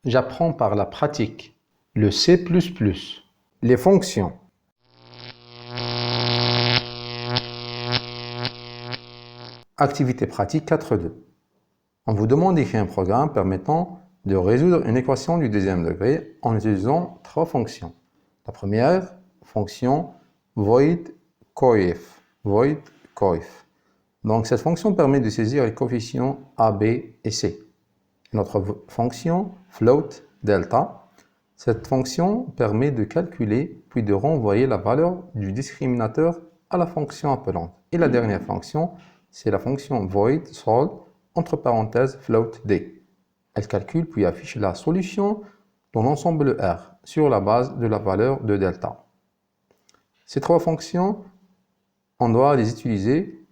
J'apprends par la pratique. Le C++. Les fonctions. Activité pratique 4.2. On vous demande d'écrire un programme permettant de résoudre une équation du deuxième degré en utilisant trois fonctions. La première, fonction void_coef. Donc cette fonction permet de saisir les coefficients a, b et c. Notre fonction float delta. Cette fonction permet de calculer puis de renvoyer la valeur du discriminateur à la fonction appelante. Et la dernière fonction, c'est la fonction void solve entre parenthèses float d. Elle calcule puis affiche la solution dans l'ensemble R sur la base de la valeur de delta. Ces trois fonctions, on doit les utiliser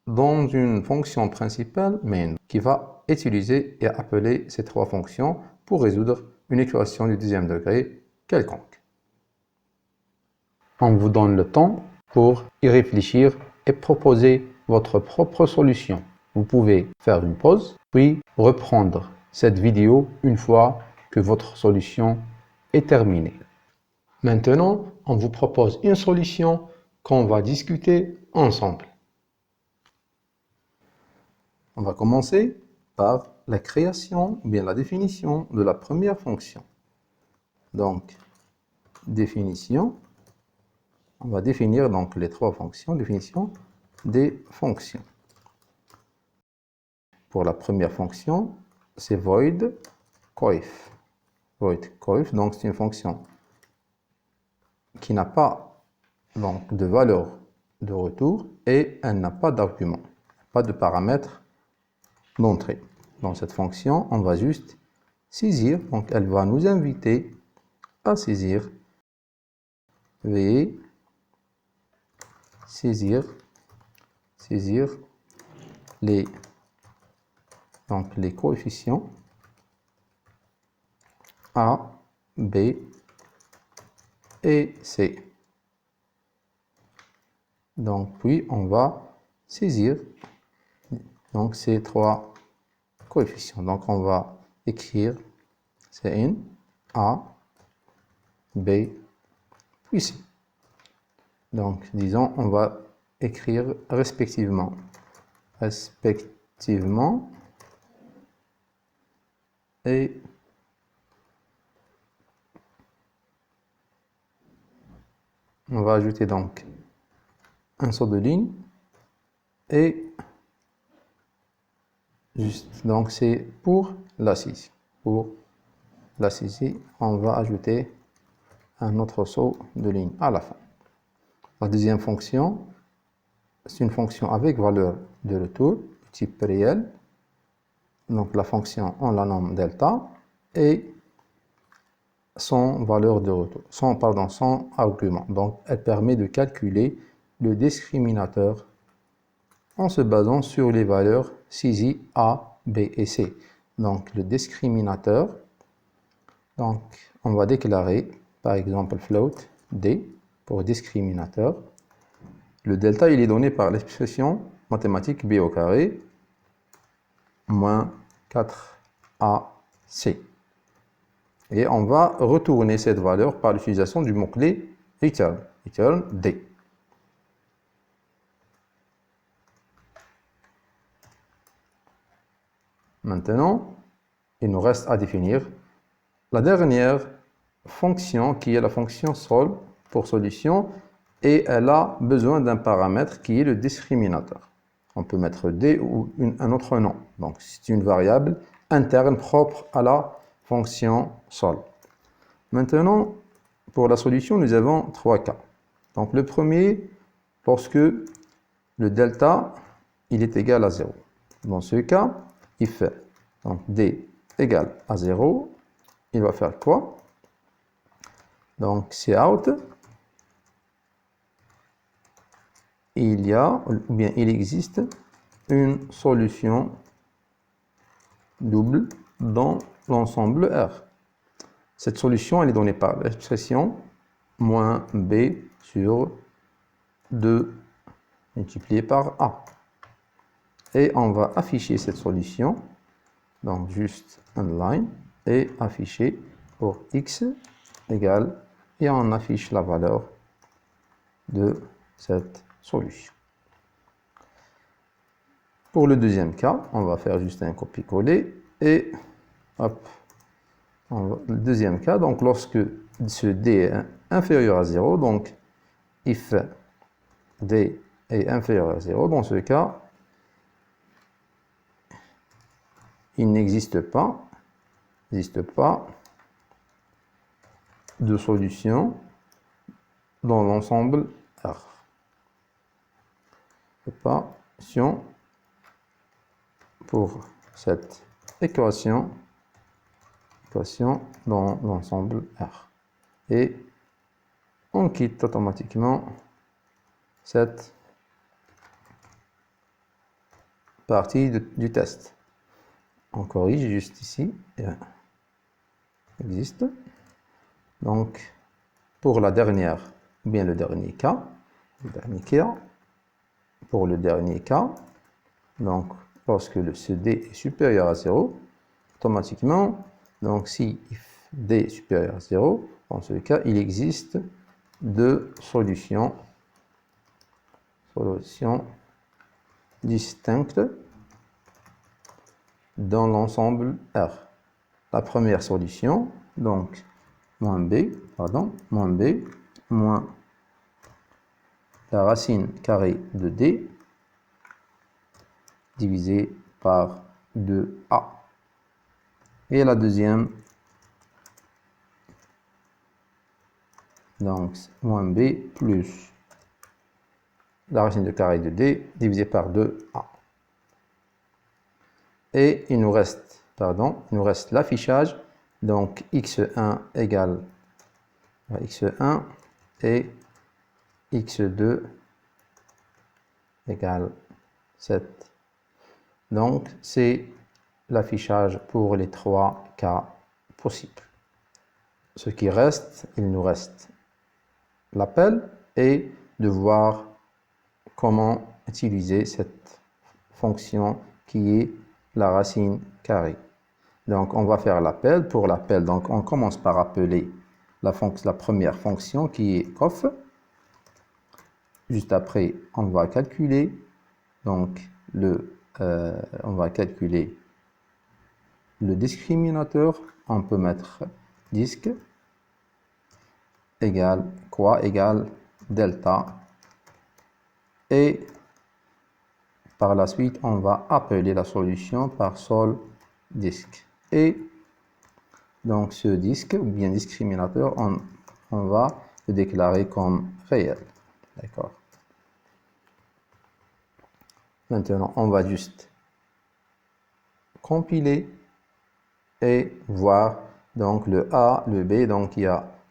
dans une fonction principale main qui va utiliser et appeler ces trois fonctions pour résoudre une équation du deuxième degré quelconque. On vous donne le temps pour y réfléchir et proposer votre propre solution. Vous pouvez faire une pause, puis reprendre cette vidéo une fois que votre solution est terminée. Maintenant, on vous propose une solution qu'on va discuter ensemble. On va commencer par la création ou bien la définition de la première fonction. Donc, définition, on va définir donc les trois fonctions, définition des fonctions. Pour la première fonction, c'est void_coef. Void_coef, donc c'est une fonction qui n'a pas donc, de valeur de retour et elle n'a pas d'argument, pas de paramètre d'entrée. Dans cette fonction, on va juste saisir, donc elle va nous inviter à saisir, veuillez saisir les coefficients A, B et C. Donc puis on va saisir donc ces trois coefficients. Donc on va écrire Cn, A, B, puis C. Donc disons on va écrire respectivement et on va ajouter donc un saut de ligne et juste donc c'est pour la saisie. Pour la saisie, on va ajouter un autre saut de ligne à la fin. La deuxième fonction, c'est une fonction avec valeur de retour, type réel. Donc la fonction, on la nomme delta et sans valeur de retour, sans argument. Donc elle permet de calculer le discriminateur en se basant sur les valeurs saisies A, B et C. Donc le discriminateur, donc on va déclarer par exemple float D pour discriminateur. Le delta il est donné par l'expression mathématique B au carré moins 4AC. Et on va retourner cette valeur par l'utilisation du mot-clé return D. Maintenant, il nous reste à définir la dernière fonction qui est la fonction solve pour solution et elle a besoin d'un paramètre qui est le discriminateur. On peut mettre D ou un autre nom. Donc, c'est une variable interne propre à la fonction solve. Maintenant, pour la solution, nous avons trois cas. Donc, le premier, lorsque le delta il est égal à 0. Dans ce cas, il fait donc D égale à 0. Il va faire quoi? Donc, cout, il y a, ou bien il existe une solution double dans l'ensemble R. Cette solution, elle est donnée par l'expression moins B sur 2 multiplié par A. Et on va afficher cette solution, donc juste un line, et afficher pour x égale, et on affiche la valeur de cette solution. Pour le deuxième cas, on va faire juste un copier-coller et hop, le deuxième cas, donc lorsque ce d est inférieur à 0, donc if d est inférieur à 0, dans ce cas, il n'existe pas de solution dans l'ensemble R. Équation pour cette équation dans l'ensemble R. Et on quitte automatiquement cette partie du test. On corrige juste ici. Existe. Donc, pour la dernière, ou bien le dernier cas, pour le dernier cas, donc lorsque le CD est supérieur à 0, automatiquement, donc si D est supérieur à 0, dans ce cas, il existe deux solutions distinctes dans l'ensemble R. La première solution, donc moins B, moins la racine carrée de D divisé par 2A. Et la deuxième, donc moins B plus la racine de carré de D divisé par 2A. Et il nous reste l'affichage, donc x1 égale x1 et x2 égale 7. Donc, c'est l'affichage pour les trois cas possibles. Ce qui reste, il nous reste l'appel et de voir comment utiliser cette fonction qui est la racine carrée. Donc, on va faire l'appel. Pour l'appel, donc on commence par appeler la première fonction qui est coff. Juste après, on va calculer donc on va calculer le discriminateur. On peut mettre disc égale quoi égale delta, et par la suite on va appeler la solution par sol disc, et donc ce disque ou bien discriminateur on va le déclarer comme réel. D'accord. Maintenant on va juste compiler et voir donc le A, le B, donc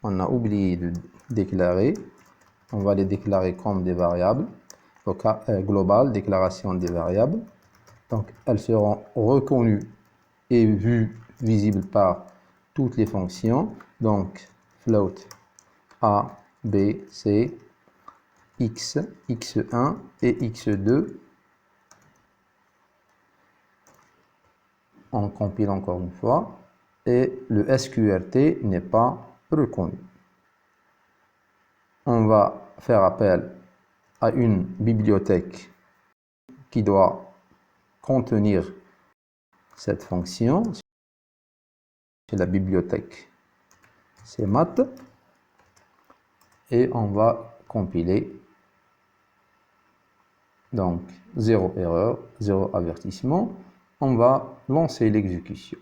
on a oublié de déclarer. On va les déclarer comme des variables globales, déclaration des variables. Donc elles seront reconnues et visibles par toutes les fonctions. Donc float A, B, C, X, X1 et X2. On compile encore une fois, et le SQRT n'est pas reconnu. On va faire appel à une bibliothèque qui doit contenir cette fonction. C'est la bibliothèque CMAT, et on va compiler. Donc 0 erreur, 0 avertissement. On va lancer l'exécution.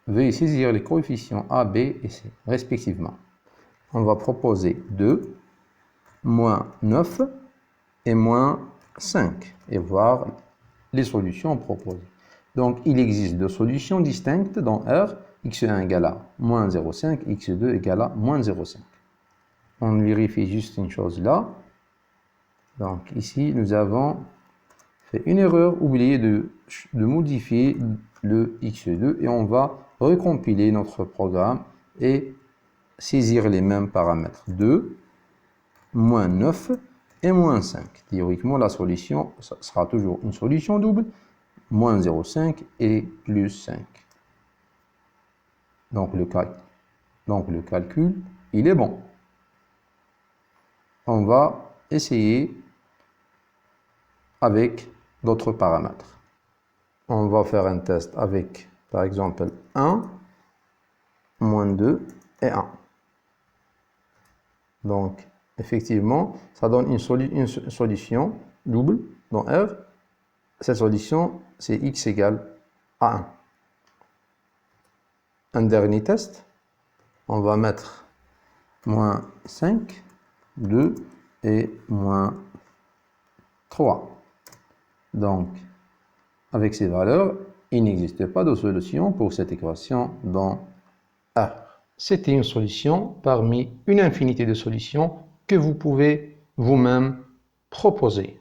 Veuillez saisir les coefficients A, B et C, respectivement. On va proposer 2, moins 9 et moins 5, et voir les solutions proposées. Donc, il existe deux solutions distinctes dans R, x1 égale à moins 0,5, x2 égale à moins 0,5. On vérifie juste une chose là. Donc, ici, nous avons fait une erreur, oublié de modifier le x2, et on va recompiler notre programme et saisir les mêmes paramètres. 2, moins 9 et moins 5. Théoriquement, la solution sera toujours une solution double, moins 0,5 et plus 5. Donc le calcul, il est bon. On va essayer avec d'autres paramètres. On va faire un test avec, par exemple, 1, moins 2 et 1. Donc, effectivement, ça donne une solution double dans R. Cette solution, c'est x égale à 1. Un dernier test, on va mettre moins 5, 2 et moins 3. Donc, avec ces valeurs, il n'existe pas de solution pour cette équation dans R. C'était une solution parmi une infinité de solutions que vous pouvez vous-même proposer.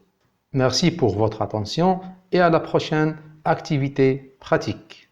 Merci pour votre attention et à la prochaine activité pratique.